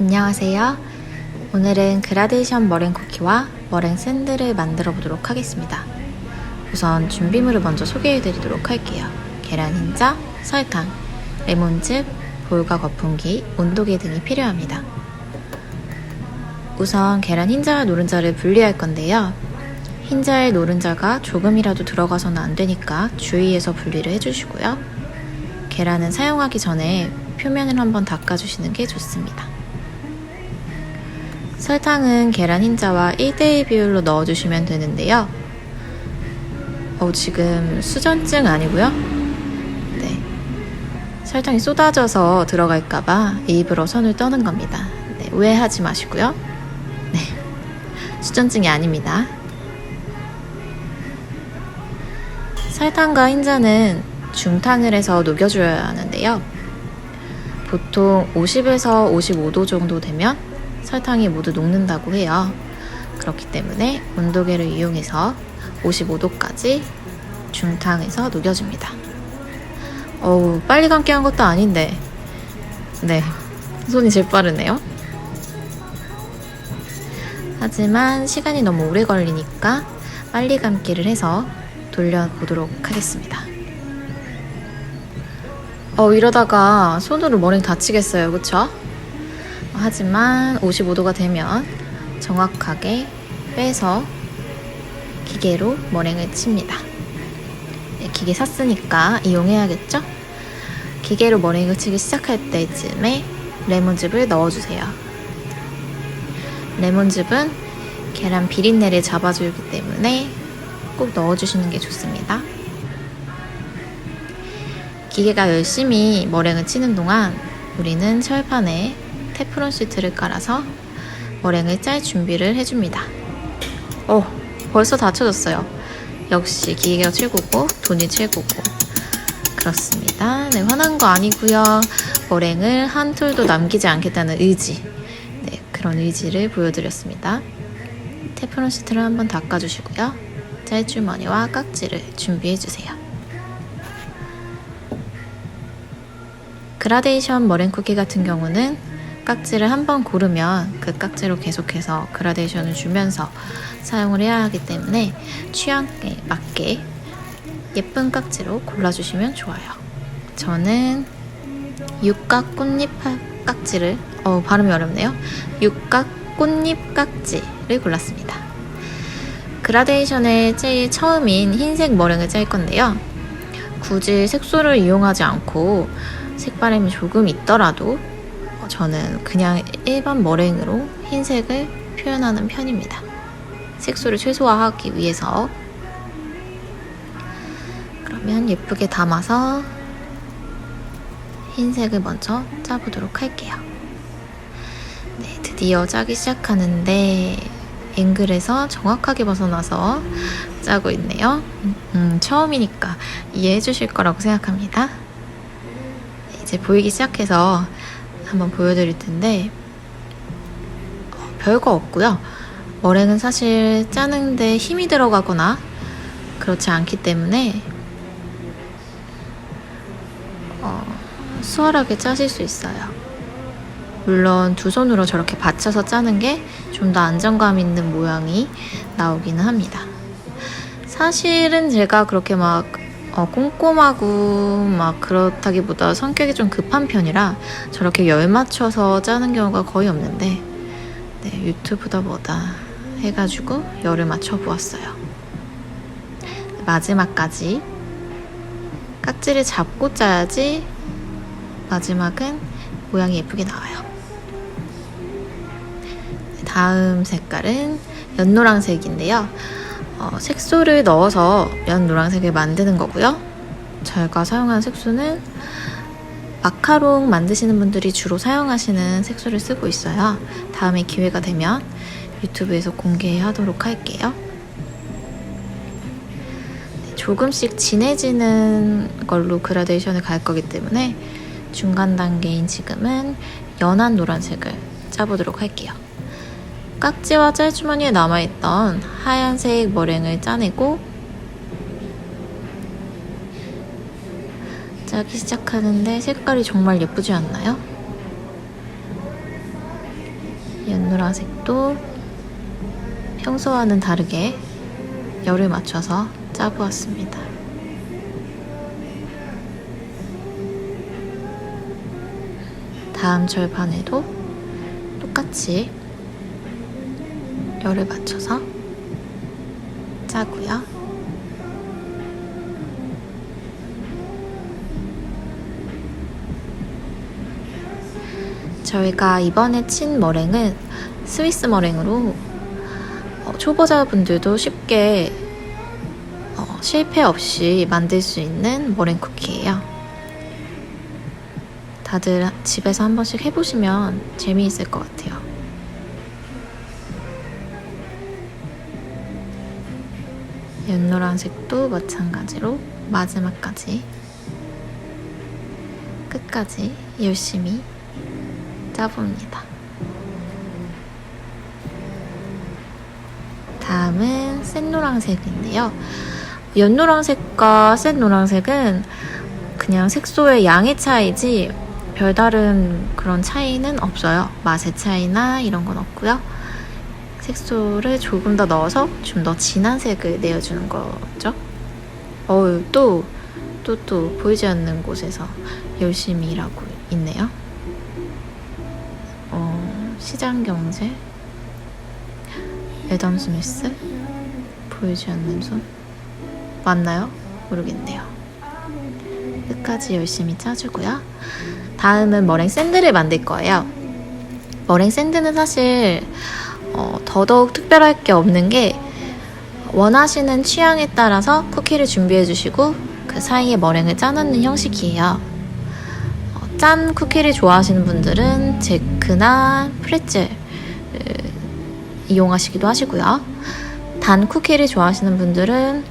안녕하세요. 오늘은 그라데이션 머랭 쿠키와 머랭 샌드를 만들어 보도록 하겠습니다. 우선 준비물을 먼저 소개해 드리도록 할게요. 계란 흰자, 설탕, 레몬즙, 볼과 거품기, 온도계 등이 필요합니다. 우선 계란 흰자와 노른자를 분리할 건데요. 흰자에 노른자가 조금이라도 들어가서는 안 되니까 주의해서 분리를 해주시고요. 계란은 사용하기 전에 표면을 한번 닦아주시는 게 좋습니다. 설탕은 계란 흰자와 1대1 비율로 넣어주시면 되는데요. 지금 수전증 아니고요. 네, 설탕이 쏟아져서 들어갈까봐 일부러 손을 떠는 겁니다. 네, 오해하지 마시고요. 네, 수전증이 아닙니다. 설탕과 흰자는 중탕을 해서 녹여줘야 하는데요. 보통 50에서 55도 정도 되면 설탕이 모두 녹는다고 해요. 그렇기 때문에 온도계를 이용해서 55도까지 중탕해서 녹여줍니다. 빨리 감기 한 것도 아닌데 네, 손이 제일 빠르네요. 하지만 시간이 너무 오래 걸리니까 빨리 감기를 해서 돌려보도록 하겠습니다. 이러다가 손으로 머랭 다치겠어요, 그쵸? 하지만 55도가 되면 정확하게 빼서 기계로 머랭을 칩니다. 네, 기계 샀으니까 이용해야겠죠? 기계로 머랭을 치기 시작할 때쯤에 레몬즙을 넣어주세요. 레몬즙은 계란 비린내를 잡아주기 때문에 꼭 넣어주시는 게 좋습니다. 기계가 열심히 머랭을 치는 동안 우리는 철판에 테프론 시트를 깔아서 머랭을 짤 준비를 해줍니다. 벌써 다 쳐졌어요. 역시 기계가 최고고 돈이 최고고. 그렇습니다. 네, 화난 거 아니고요. 머랭을 한 톨도 남기지 않겠다는 의지. 네, 그런 의지를 보여드렸습니다. 테프론 시트를 한번 닦아주시고요. 짤주머니와 깍지를 준비해주세요. 그라데이션 머랭 쿠키 같은 경우는 깍지를 한번 고르면 그 깍지로 계속해서 그라데이션을 주면서 사용을 해야 하기 때문에 취향에 맞게 예쁜 깍지로 골라주시면 좋아요. 저는 육각 꽃잎 깍지를 발음이 어렵네요. 육각 꽃잎 깍지를 골랐습니다. 그라데이션의 제일 처음인 흰색 머랭을 짤 건데요. 굳이 색소를 이용하지 않고 색바람이 조금 있더라도 저는 그냥 일반 머랭으로 흰색을 표현하는 편입니다. 색소를 최소화하기 위해서. 그러면 예쁘게 담아서 흰색을 먼저 짜보도록 할게요. 네, 드디어 짜기 시작하는데 앵글에서 정확하게 벗어나서 짜고 있네요. 처음이니까 이해해 주실 거라고 생각합니다. 네, 이제 보이기 시작해서 한번 보여드릴 텐데 별거 없고요. 머랭은 사실 짜는데 힘이 들어가거나 그렇지 않기 때문에 수월하게 짜실 수 있어요. 물론 두 손으로 저렇게 받쳐서 짜는 게 좀 더 안정감 있는 모양이 나오기는 합니다. 사실은 제가 그렇게 막 꼼꼼하고 막 그렇다기보다 성격이 좀 급한 편이라 저렇게 열 맞춰서 짜는 경우가 거의 없는데 네, 유튜브다 뭐다 해가지고 열을 맞춰 보았어요. 마지막까지 깍지를 잡고 짜야지 마지막은 모양이 예쁘게 나와요. 다음 색깔은 연노란색인데요. 색소를 넣어서 연노란색을 만드는 거고요. 제가 사용한 색소는 마카롱 만드시는 분들이 주로 사용하시는 색소를 쓰고 있어요. 다음에 기회가 되면 유튜브에서 공개하도록 할게요. 조금씩 진해지는 걸로 그라데이션을 갈 거기 때문에 중간 단계인 지금은 연한 노란색을 짜보도록 할게요. 깍지와 짤주머니에 남아있던 하얀색 머랭을 짜내고 짜기 시작하는데 색깔이 정말 예쁘지 않나요? 연노란색도 평소와는 다르게 열을 맞춰서 짜보았습니다. 다음 절판에도 똑같이 열을 맞춰서 짜고요. 저희가 이번에 친 머랭은 스위스 머랭으로 초보자분들도 쉽게 실패 없이 만들 수 있는 머랭 쿠키예요. 다들 집에서 한 번씩 해보시면 재미있을 것 같아요. 연노란색도 마찬가지로 마지막까지 끝까지 열심히 짜봅니다. 다음은 센 노란색인데요. 연노란색과 센 노란색은 그냥 색소의 양의 차이지 별다른 그런 차이는 없어요. 맛의 차이나 이런 건 없고요. 색소를 조금 더 넣어서 좀 더 진한 색을 내어주는 거죠. 또 보이지 않는 곳에서 열심히 일하고 있네요. 시장경제, 애덤 스미스, 보이지 않는 손 맞나요? 모르겠네요. 끝까지 열심히 짜주고요. 다음은 머랭 샌드를 만들 거예요. 머랭 샌드는 사실 더더욱 특별할 게 없는 게 원하시는 취향에 따라서 쿠키를 준비해 주시고 그 사이에 머랭을 짜놓는 형식이에요. 짠 쿠키를 좋아하시는 분들은 제크나 프레첼 이용하시기도 하시고요. 단 쿠키를 좋아하시는 분들은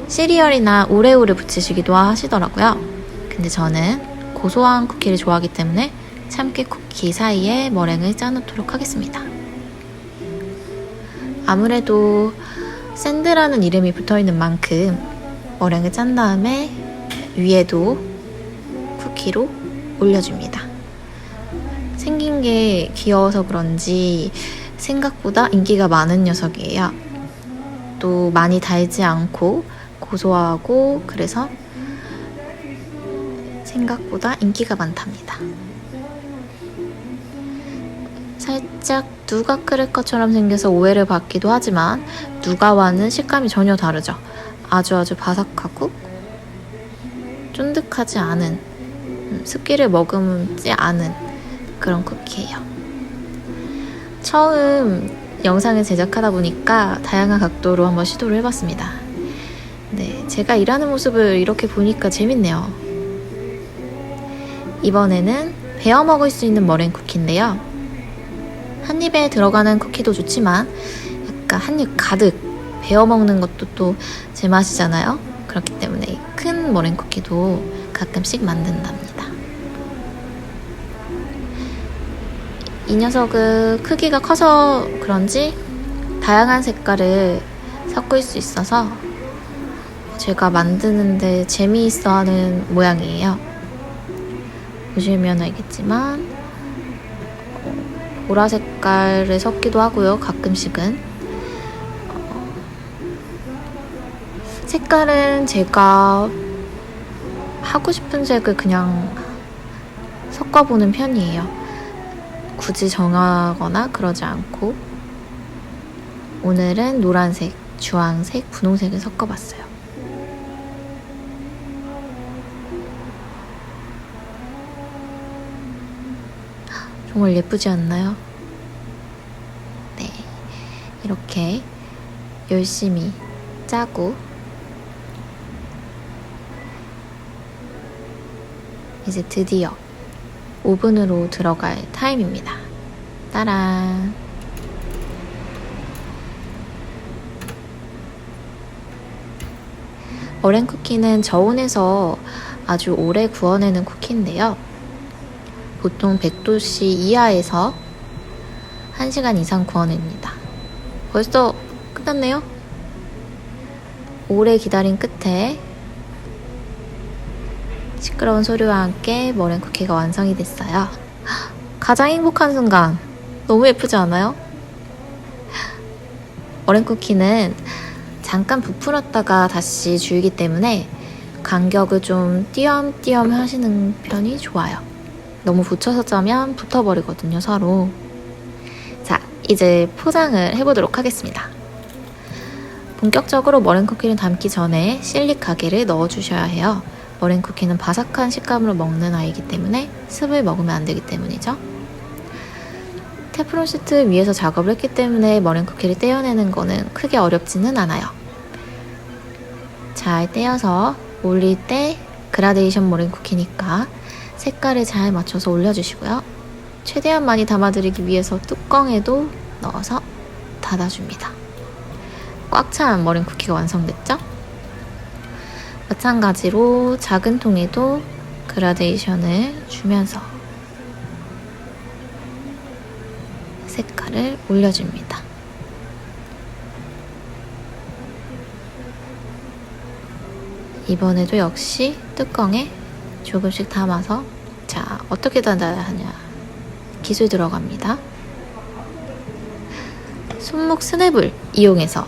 시리얼이나 오레오를 붙이시기도 하시더라고요. 근데 저는 고소한 쿠키를 좋아하기 때문에 참깨 쿠키 사이에 머랭을 짜놓도록 하겠습니다. 아무래도 샌드라는 이름이 붙어있는 만큼 머랭을 짠 다음에 위에도 쿠키로 올려줍니다. 생긴 게 귀여워서 그런지 생각보다 인기가 많은 녀석이에요. 또 많이 달지 않고 고소하고 그래서 생각보다 인기가 많답니다. 살짝 누가 크래커처럼 생겨서 오해를 받기도 하지만 누가와는 식감이 전혀 다르죠. 아주 바삭하고 쫀득하지 않은 습기를 머금지 않은 그런 쿠키예요. 처음 영상을 제작하다 보니까 다양한 각도로 한번 시도를 해봤습니다. 네, 제가 일하는 모습을 이렇게 보니까 재밌네요. 이번에는 베어 먹을 수 있는 머랭 쿠키인데요. 한 입에 들어가는 쿠키도 좋지만 약간 한 입 가득 베어 먹는 것도 또 제 맛이잖아요. 그렇기 때문에 큰 머랭 쿠키도 가끔씩 만든답니다. 이 녀석은 크기가 커서 그런지 다양한 색깔을 섞을 수 있어서 제가 만드는데 재미있어하는 모양이에요. 보시면 알겠지만 보라 색깔을 섞기도 하고요. 가끔씩은 색깔은 제가 하고 싶은 색을 그냥 섞어보는 편이에요. 굳이 정하거나 그러지 않고 오늘은 노란색, 주황색, 분홍색을 섞어봤어요. 정말 예쁘지 않나요? 네, 이렇게 열심히 짜고 이제 드디어 오븐으로 들어갈 타임입니다. 따란! 머랭 쿠키는 저온에서 아주 오래 구워내는 쿠키인데요. 보통 100도씨 이하에서 1시간 이상 구워냅니다. 벌써 끝났네요? 오래 기다린 끝에 시끄러운 소리와 함께 머랭 쿠키가 완성이 됐어요. 가장 행복한 순간, 너무 예쁘지 않아요? 머랭 쿠키는 잠깐 부풀었다가 다시 줄기 때문에 간격을 좀 띄엄띄엄 하시는 편이 좋아요. 너무 붙여서 짜면 붙어버리거든요, 서로. 자, 이제 포장을 해보도록 하겠습니다. 본격적으로 머랭 쿠키를 담기 전에 실리카게를 넣어주셔야 해요. 머랭 쿠키는 바삭한 식감으로 먹는 아이이기 때문에 습을 먹으면 안 되기 때문이죠. 테프론 시트 위에서 작업을 했기 때문에 머랭 쿠키를 떼어내는 거는 크게 어렵지는 않아요. 잘 떼어서 올릴 때 그라데이션 머랭 쿠키니까 색깔을 잘 맞춰서 올려주시고요. 최대한 많이 담아드리기 위해서 뚜껑에도 넣어서 닫아줍니다. 꽉 찬 머랭 쿠키가 완성됐죠? 마찬가지로 작은 통에도 그라데이션을 주면서 색깔을 올려줍니다. 이번에도 역시 뚜껑에 조금씩 담아서, 자, 어떻게 닫아야 하냐, 기술 들어갑니다. 손목 스냅을 이용해서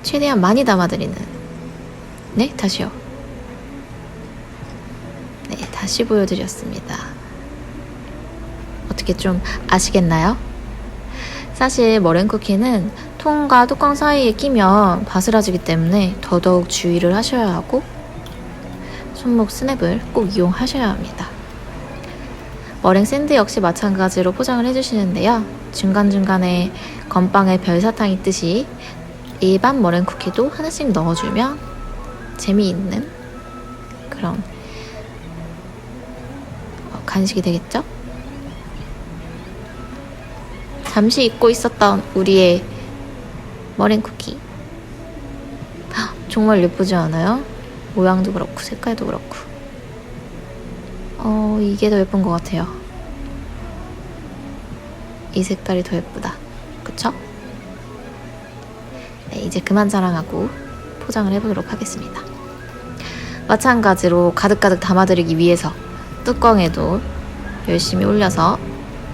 최대한 많이 담아드리는, 네, 다시요. 네, 다시 보여드렸습니다. 어떻게 좀 아시겠나요? 사실 머랭 쿠키는 통과 뚜껑 사이에 끼면 바스라지기 때문에 더더욱 주의를 하셔야 하고 손목 스냅을 꼭 이용하셔야 합니다. 머랭 샌드 역시 마찬가지로 포장을 해주시는데요. 중간중간에 건빵에 별사탕 있듯이 일반 머랭 쿠키도 하나씩 넣어주면 재미있는 그런 간식이 되겠죠? 잠시 잊고 있었던 우리의 머랭 쿠키. 정말 예쁘지 않아요? 모양도 그렇고 색깔도 그렇고. 이게 더 예쁜 것 같아요. 이 색깔이 더 예쁘다. 그쵸? 네, 이제 그만 자랑하고 포장을 해보도록 하겠습니다. 마찬가지로 가득가득 담아드리기 위해서 뚜껑에도 열심히 올려서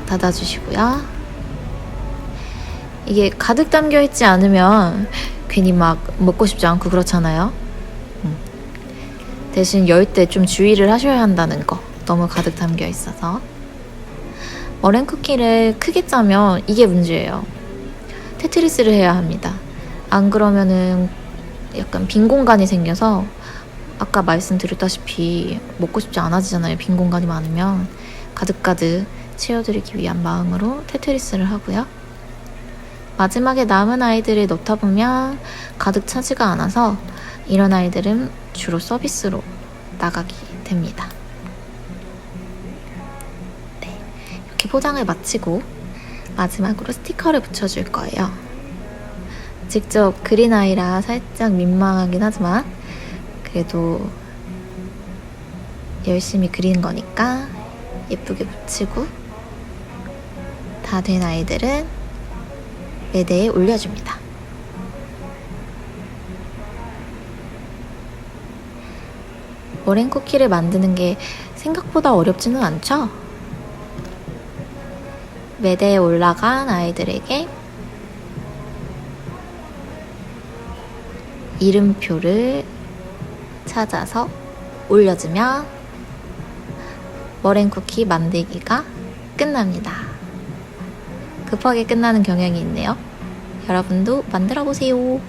닫아주시고요. 이게 가득 담겨있지 않으면 괜히 막 먹고 싶지 않고 그렇잖아요. 대신 열 때 좀 주의를 하셔야 한다는 거. 너무 가득 담겨있어서. 머랭 쿠키를 크게 짜면 이게 문제예요. 테트리스를 해야 합니다. 안 그러면은 약간 빈 공간이 생겨서, 아까 말씀드렸다시피 먹고 싶지 않아지잖아요. 빈 공간이 많으면. 가득가득 채워드리기 위한 마음으로 테트리스를 하고요. 마지막에 남은 아이들을 넣다 보면 가득 차지가 않아서 이런 아이들은 주로 서비스로 나가게 됩니다. 네, 이렇게 포장을 마치고 마지막으로 스티커를 붙여줄 거예요. 직접 그린 아이라 살짝 민망하긴 하지만 그래도 열심히 그린 거니까 예쁘게 붙이고, 다 된 아이들은 매대에 올려줍니다. 머랭 쿠키를 만드는 게 생각보다 어렵지는 않죠? 매대에 올라간 아이들에게 이름표를 찾아서 올려주면 머랭 쿠키 만들기가 끝납니다. 급하게 끝나는 경향이 있네요. 여러분도 만들어 보세요.